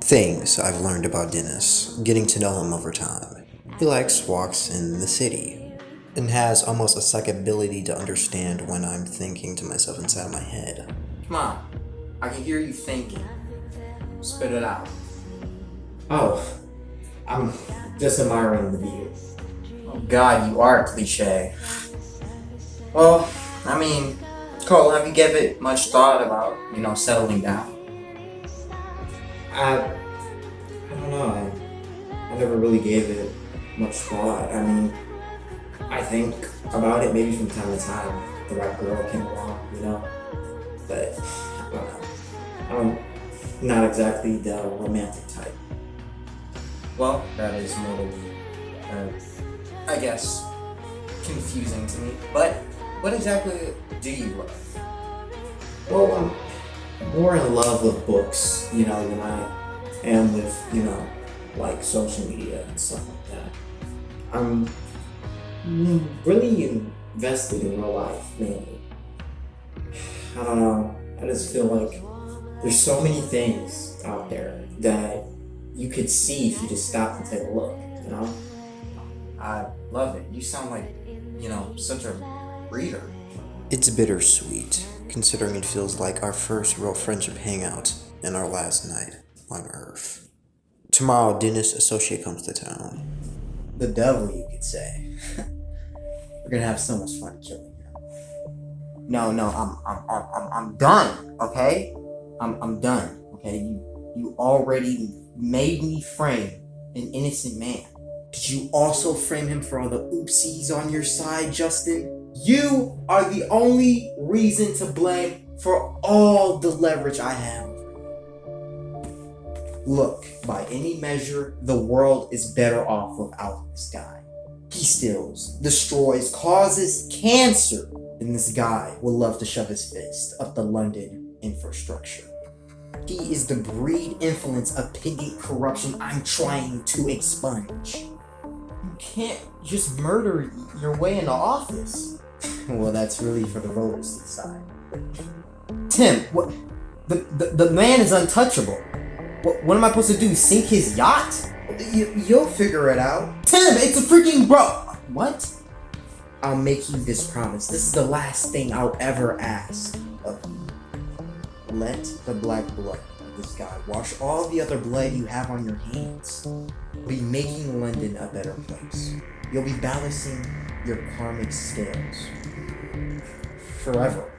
Things I've learned about Dennis, getting to know him over time. He likes walks in the city, and has almost a psychic ability to understand when I'm thinking to myself inside my head. Come on, I can hear you thinking. Spit it out. Oh, I'm just admiring the view. Oh God, you are a cliche. Well, I mean, Cole, have you given it much thought about, settling down? I don't know. I never really gave it much thought. I mean, I think about it maybe from time to time. The right girl came along. But I don't know. I'm not exactly the romantic type. Well, that is mortally, I guess, confusing to me. But what exactly do you love? Well, I'm more in love with books, than I am with, like social media and stuff like that. I'm really invested in real life, mainly. I don't know. I just feel like there's so many things out there that you could see if you just stopped and take a look. I love it. You sound like, such a reader. It's bittersweet, considering it feels like our first real friendship hangout and our last night on Earth. Tomorrow, Dennis' associate comes to town. The devil, you could say. We're gonna have so much fun killing him. No, I'm done. Okay, I'm done. Okay, you already made me frame an innocent man. Did you also frame him for all the oopsies on your side, Justin? You are the only reason to blame for all the leverage I have. Look, by any measure, the world is better off without this guy. He steals, destroys, causes cancer, and this guy would love to shove his fist up the London infrastructure. He is the greed, influence, opinion, corruption I'm trying to expunge. You can't just murder your way into office. Well, that's really for the voters to decide. Tim, what? The man is untouchable. What am I supposed to do? Sink his yacht? You'll figure it out. Tim, it's a freaking bro. What? I'll make you this promise. This is the last thing I'll ever ask of you. Let the black blood of this guy wash all the other blood you have on your hands. You'll be making London a better place. You'll be balancing your karmic scales. Forever.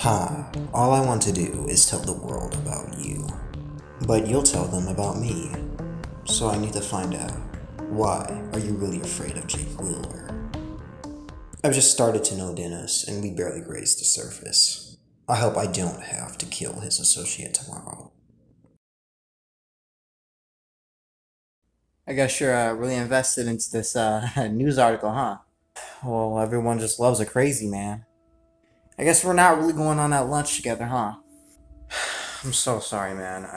All I want to do is tell the world about you. But you'll tell them about me. So I need to find out, why are you really afraid of Jake Wheeler? I've just started to know Dennis, and we barely grazed the surface. I hope I don't have to kill his associate tomorrow. I guess you're really invested into this news article, huh? Well, everyone just loves a crazy man. I guess we're not really going on that lunch together, huh? I'm so sorry, man.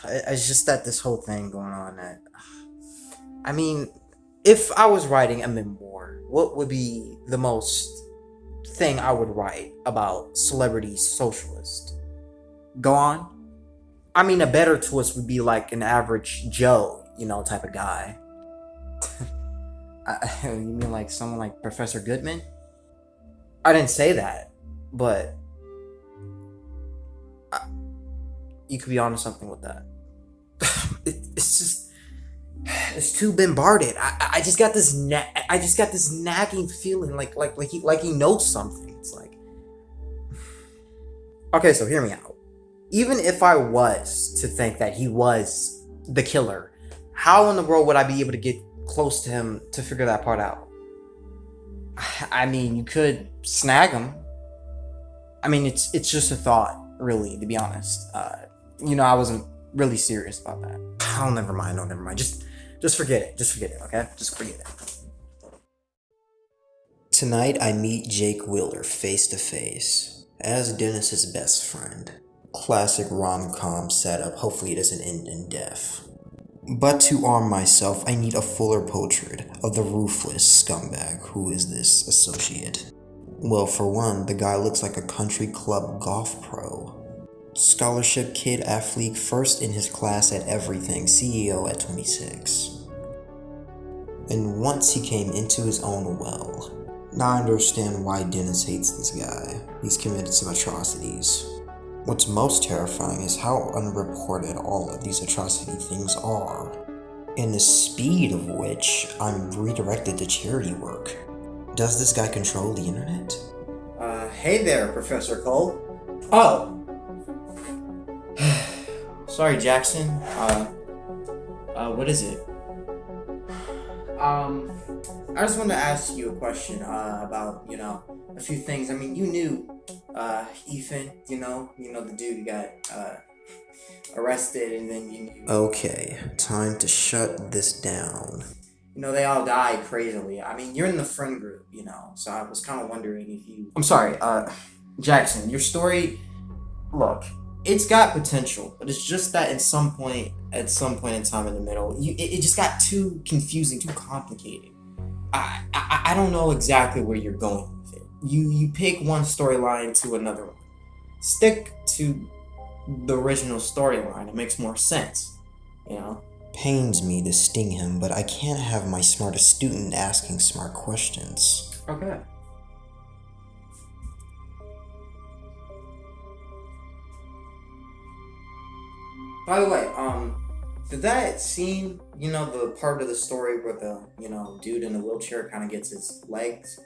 It's just that this whole thing going on that... I mean, if I was writing a memoir, what would be the most thing I would write about celebrity socialist? Go on? I mean, a better twist would be like an average Joe, type of guy. You mean like someone like Professor Goodman? I didn't say that, but you could be onto something with that. It's too bombarded. I just got this nagging feeling like he knows something. It's like, okay, so hear me out. Even if I was to think that he was the killer, how in the world would I be able to get close to him to figure that part out? I mean, you could snag him. I mean, it's just a thought, really, to be honest. I wasn't really serious about that. Oh, never mind. Just forget it. Just forget it, okay? Just forget it. Tonight I meet Jake Wheeler face to face as Dennis's best friend. Classic rom-com setup, hopefully it doesn't end in death. But to arm myself, I need a fuller portrait of the ruthless scumbag who is this associate. Well, for one, the guy looks like a country club golf pro. Scholarship kid athlete, first in his class at everything, CEO at 26. And once he came into his own well. Now I understand why Dennis hates this guy. He's committed some atrocities. What's most terrifying is how unreported all of these atrocity things are, and the speed of which I'm redirected to charity work. Does this guy control the internet? Hey there, Professor Cole. Oh. Sorry, Jackson. What is it? I just wanted to ask you a question, about, a few things. I mean, you knew, Ethan, the dude who got, arrested, and then you knew. Okay, time to shut this down. They all died crazily. I mean, you're in the friend group, so I was kind of wondering if you... I'm sorry, Jackson, your story, look, it's got potential, but it's just that at some point in time in the middle, it just got too confusing, too complicated. I don't know exactly where you're going with it. You pick one storyline to another one. Stick to the original storyline. It makes more sense, Pains me to sting him, but I can't have my smartest student asking smart questions. Okay. By the way, did that scene, the part of the story where the, dude in the wheelchair kind of gets his legs,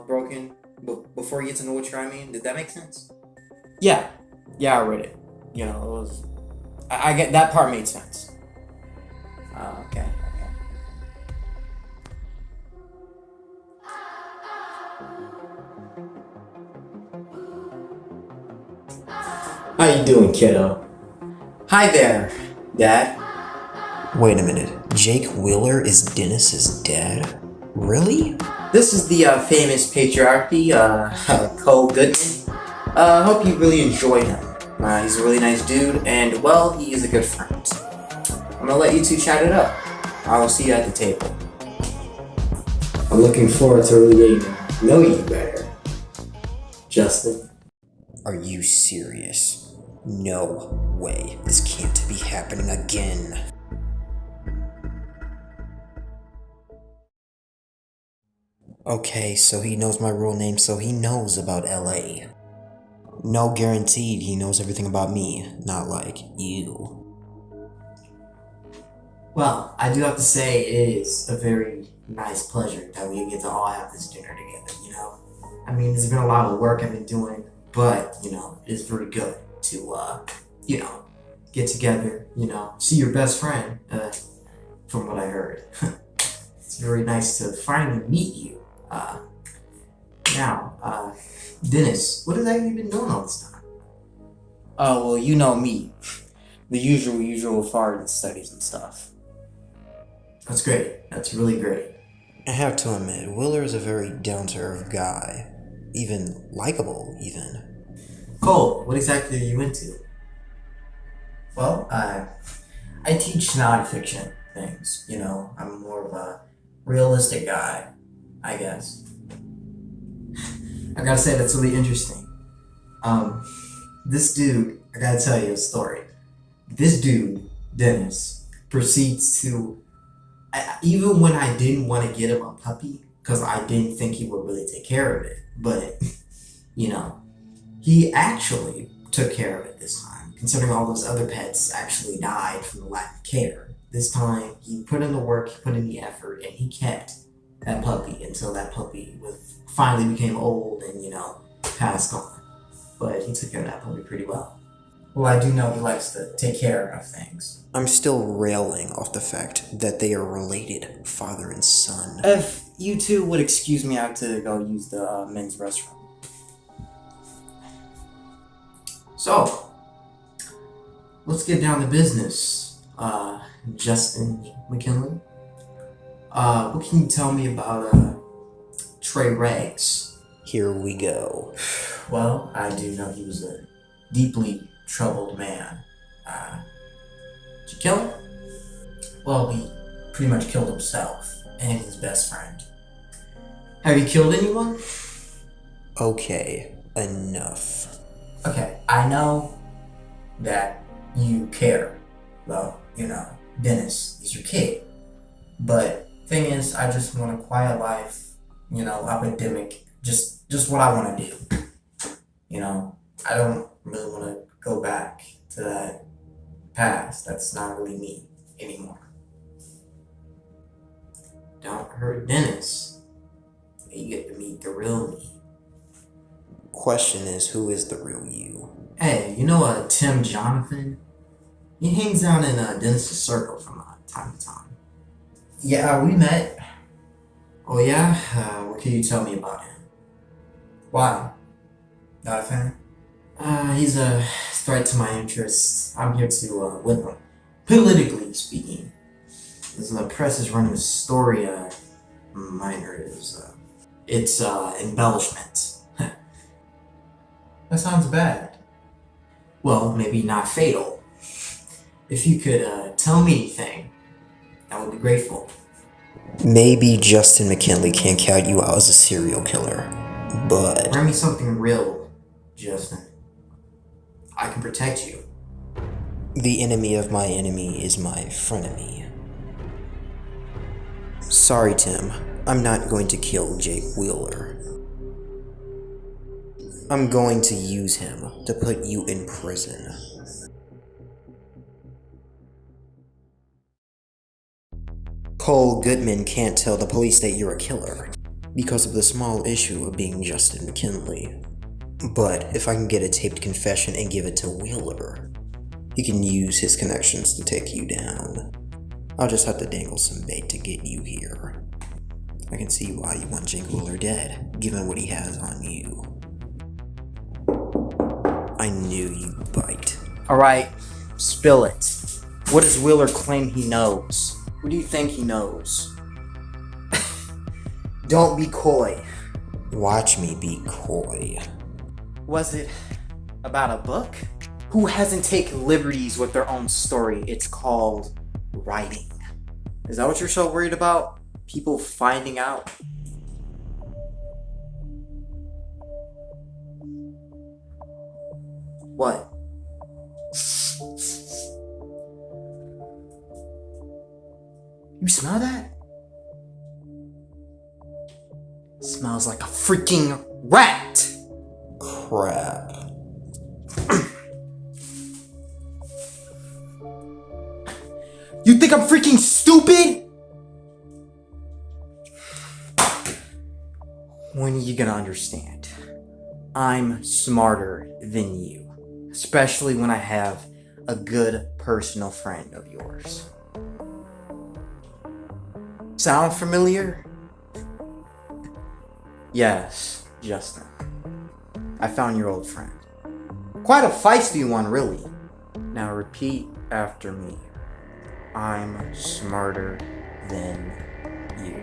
broken before he gets in the wheelchair, did that make sense? Yeah, I read it. It was, I get, that part made sense. Okay. How you doing, kiddo? Hi there, Dad. Wait a minute, Jake Wheeler is Dennis's dad? Really? This is the famous patriarchy, Cole Goodman. Hope you really enjoy him. He's a really nice dude, and, well, he is a good friend. I'm gonna let you two chat it up. I will see you at the table. I'm looking forward to really getting to know you better, Justin. Are you serious? No way. This can't be happening again. Okay, so he knows my real name, so he knows about LA. No guaranteed he knows everything about me, not like you. Well, I do have to say it is a very nice pleasure that we get to all have this dinner together, there's been a lot of work I've been doing, but, it is very good to, get together, see your best friend, from what I heard. It's very nice to finally meet you. Now, Dennis, what have you been doing all this time? Oh, well, you know me. The usual foreign studies and stuff. That's great. That's really great. I have to admit, Wheeler is a very down-to-earth guy. Even likable, even. Cole, what exactly are you into? Well, I teach nonfiction things, I'm more of a realistic guy, I guess. I gotta say, that's really interesting. This dude, I gotta tell you a story. This dude, Dennis, proceeds to, even when I didn't want to get him a puppy, because I didn't think he would really take care of it, but, he actually took care of it this time, considering all those other pets actually died from the lack of care. This time, he put in the work, he put in the effort, and he kept that puppy until that puppy finally became old and, passed on. But he took care of that puppy pretty well. Well, I do know he likes to take care of things. I'm still railing off the fact that they are related, father and son. If you two would excuse me, I have to go use the men's restroom. So, let's get down to business, Justin McKinley. What can you tell me about Trey Riggs? Here we go. Well, I do know he was a deeply troubled man. Did you kill him? Well, he pretty much killed himself and his best friend. Have you killed anyone? Okay, enough. Okay, I know that you care about, Dennis is your kid. But thing is, I just want a quiet life, academic, just what I want to do. I don't really want to go back to that past. That's not really me anymore. Don't hurt Dennis. You get to meet the real me. Question is, who is the real you? Hey, Tim Jonathan? He hangs out in Dennis's circle from time to time. Yeah, we met. Oh yeah? What can you tell me about him? Why? Not a fan? He's a threat to my interests. I'm here to win him. Politically speaking. The press is running a story, minor is, it's embellishment. That sounds bad. Well, maybe not fatal. If you could tell me anything, I would be grateful. Maybe Justin McKinley can't count you out as a serial killer, but... Bring me something real, Justin. I can protect you. The enemy of my enemy is my frenemy. Sorry, Tim. I'm not going to kill Jake Wheeler. I'm going to use him to put you in prison. Cole Goodman can't tell the police that you're a killer because of the small issue of being Justin McKinley. But if I can get a taped confession and give it to Wheeler, he can use his connections to take you down. I'll just have to dangle some bait to get you here. I can see why you want Jake Wheeler dead, given what he has on you. I knew you'd bite. Alright, spill it. What does Wheeler claim he knows? What do you think he knows? Don't be coy. Watch me be coy. Was it about a book? Who hasn't taken liberties with their own story? It's called writing. Is that what you're so worried about? People finding out? What? You smell that? It smells like a freaking rat! Crap. You think I'm freaking stupid? When are you gonna understand? I'm smarter than you. Especially when I have a good personal friend of yours. Sound familiar? Yes, Justin. I found your old friend. Quite a feisty one, really. Now repeat after me. I'm smarter than you.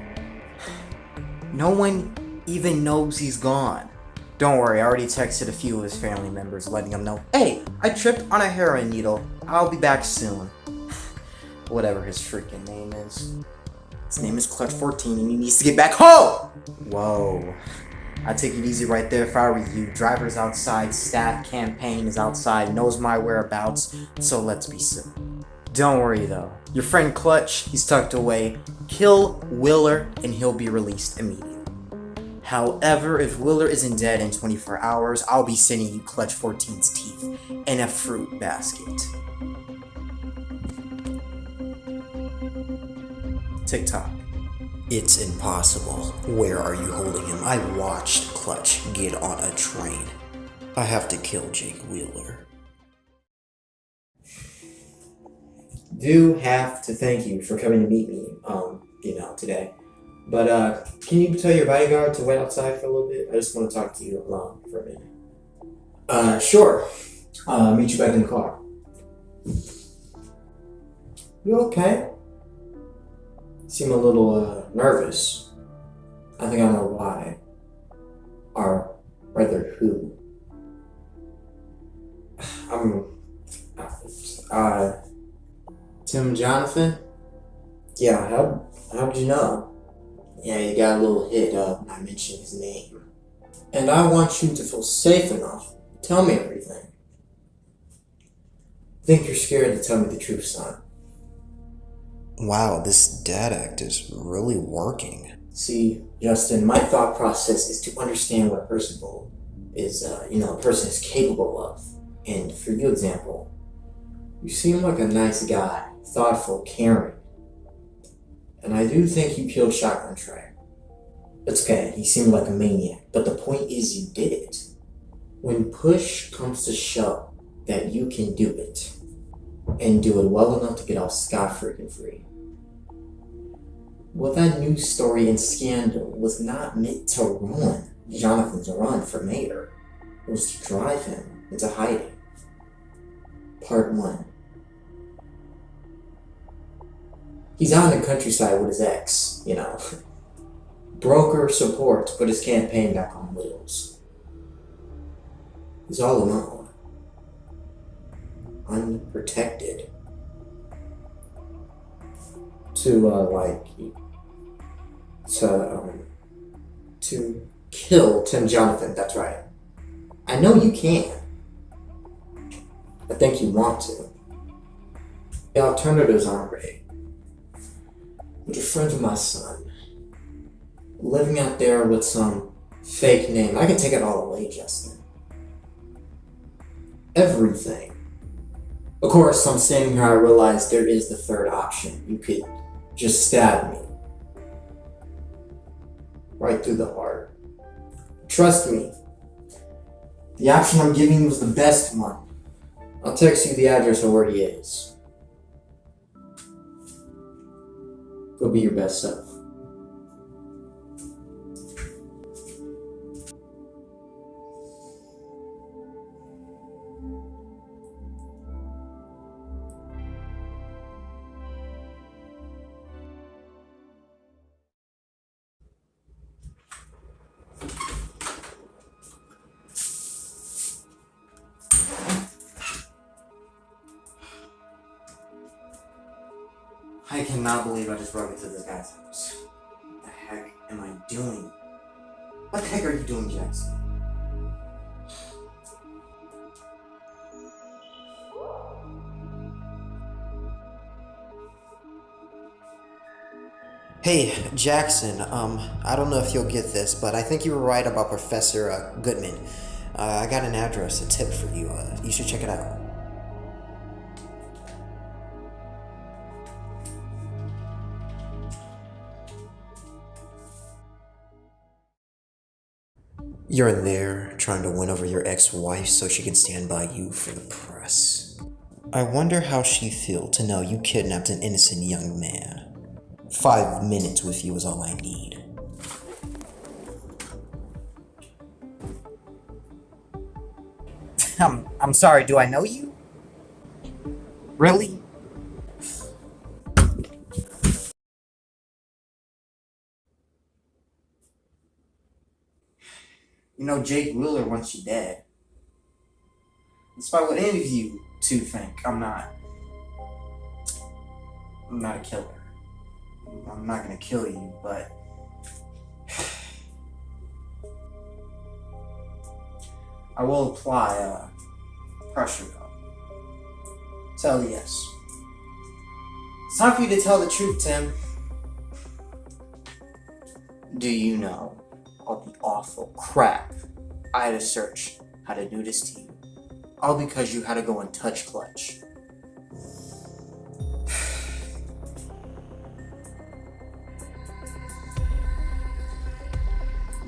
No one even knows he's gone. Don't worry, I already texted a few of his family members letting them know, hey, I tripped on a heroin needle. I'll be back soon. Whatever his freaking name is. His name is Clutch 14 and he needs to get back home! Whoa. I'd take it easy right there if I were you. Driver's outside, staff campaign is outside, knows my whereabouts, so let's be simple. Don't worry though. Your friend Clutch, he's tucked away. Kill Wheeler and he'll be released immediately. However, if Wheeler isn't dead in 24 hours, I'll be sending you Clutch 14's teeth in a fruit basket. TikTok. It's impossible. Where are you holding him? I watched Clutch get on a train. I have to kill Jake Wheeler. Do have to thank you for coming to meet me, today. But can you tell your bodyguard to wait outside for a little bit? I just want to talk to you alone for a minute. Sure. Meet you back in the car. You okay? You seem a little nervous. I think I know why. Or rather, who. Tim Jonathan? Yeah, how'd you know? Yeah, you got a little hit up when I mentioned his name. And I want you to feel safe enough to tell me everything. think you're scared to tell me the truth, son. Wow, this dad act is really working. See, Justin, my thought process is to understand what a person a person is capable of. And for you, example, you seem like a nice guy, thoughtful, caring. And I do think you killed Shotgun Trey. It's okay, he seemed like a maniac, but the point is you did it. When push comes to shove that you can do it, and do it well enough to get off scot-freaking free. Well, that news story and scandal was not meant to ruin Jonathan's run for mayor. It was to drive him into hiding. Part 1. He's out in the countryside with his ex, Broker support to put his campaign back on wheels. He's all alone. Unprotected. To kill Tim Jonathan, that's right. I know you can. I think you want to. The alternatives aren't great. But you're friends with my son. Living out there with some fake name. I can take it all away, Justin. Everything. Of course, I'm standing here, I realize there is the third option. You could just stab me. Right through the heart. Trust me. The option I'm giving you is the best one. I'll text you the address of where he is. Go be your best self. I cannot believe I just broke into this guy's house. What the heck am I doing? What the heck are you doing, Jackson? Hey, Jackson, I don't know if you'll get this, but I think you were right about Professor Goodman. I got an address, a tip for you. You should check it out. You're in there trying to win over your ex-wife so she can stand by you for the press. I wonder how she'd feel to know you kidnapped an innocent young man. 5 minutes with you is all I need. I'm sorry, do I know you? Really? Jake Wheeler wants you dead. Despite what any of you two think, I'm not a killer. I'm not gonna kill you, but I will apply pressure though. So yes. It's time for you to tell the truth, Tim. Do you know all the awful crap I had to search how to do this to you? All because you had to go and touch Clutch.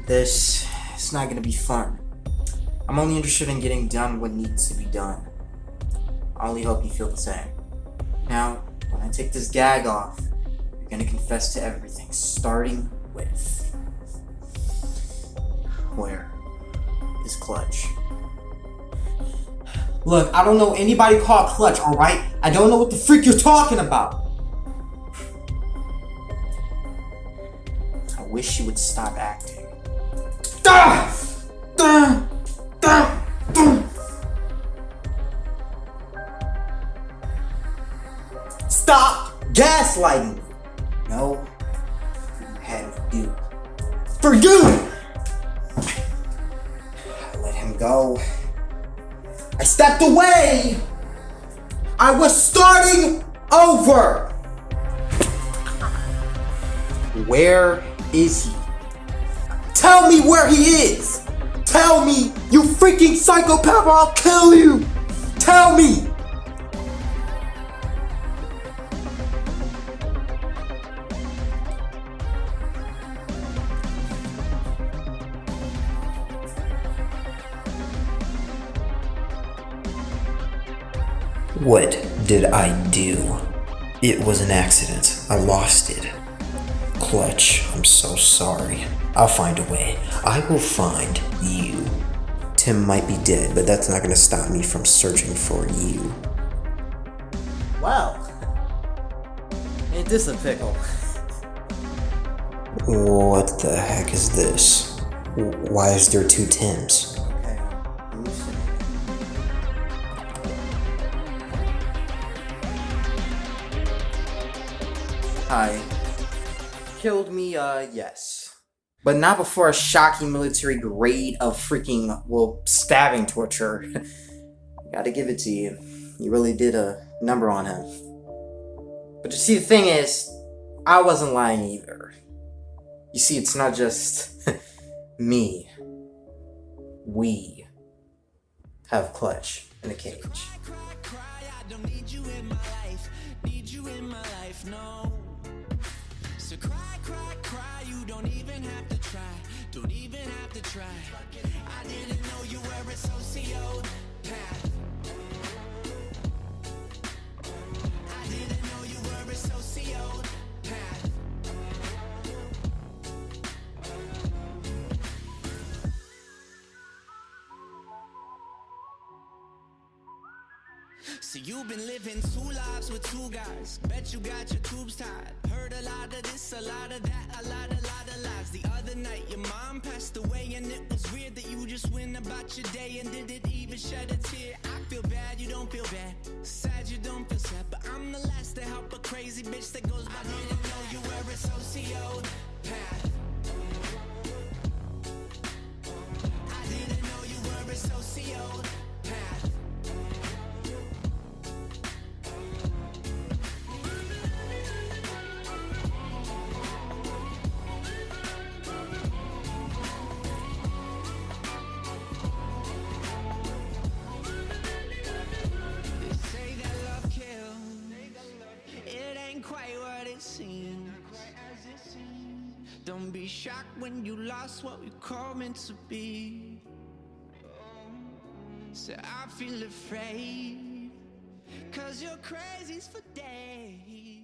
This is not going to be fun. I'm only interested in getting done what needs to be done. I only hope you feel the same. Now, when I take this gag off, you're going to confess to everything, starting with... Where is Clutch? Look, I don't know anybody called Clutch, alright? I don't know what the freak you're talking about. I wish you would stop acting. Stop gaslighting me. No, you had to do. For you! I let him go. I stepped away! I was starting over. Where is he? Tell me where he is! Tell me, you freaking psychopath, or I'll kill you! Tell me! What did I do? It was an accident. I lost it. Clutch, I'm so sorry. I'll find a way. I will find you. Tim might be dead, but that's not gonna stop me from searching for you. Wow. Ain't this a pickle? What the heck is this? Why is there two Tims? Okay, hallucinating. Hi. Killed me, yes. But not before a shocking military grade of freaking, well, stabbing torture. Gotta give it to you. You really did a number on him. But you see, the thing is, I wasn't lying either. You see, it's not just me. We have Clutch in a cage. I don't need you in my life, need you in my life, no. So cry, cry, cry, you don't even have to try, don't even have to try. I didn't know you were a sociopath. I didn't know you were a sociopath. So you've been living two lives with two guys. Bet you got your tubes tied. Heard a lot of this, a lot of that, a lot of lies. The other night your mom passed away, and it was weird that you just went about your day and didn't even shed a tear. I feel bad, you don't feel bad. Sad, you don't feel sad. But I'm the last to help a crazy bitch that goes by. I didn't know you were a sociopath. I didn't know you were a sociopath. Quite what it seems. Don't be shocked when you lost what we call meant to be. So I feel afraid, 'cause you're crazy for days.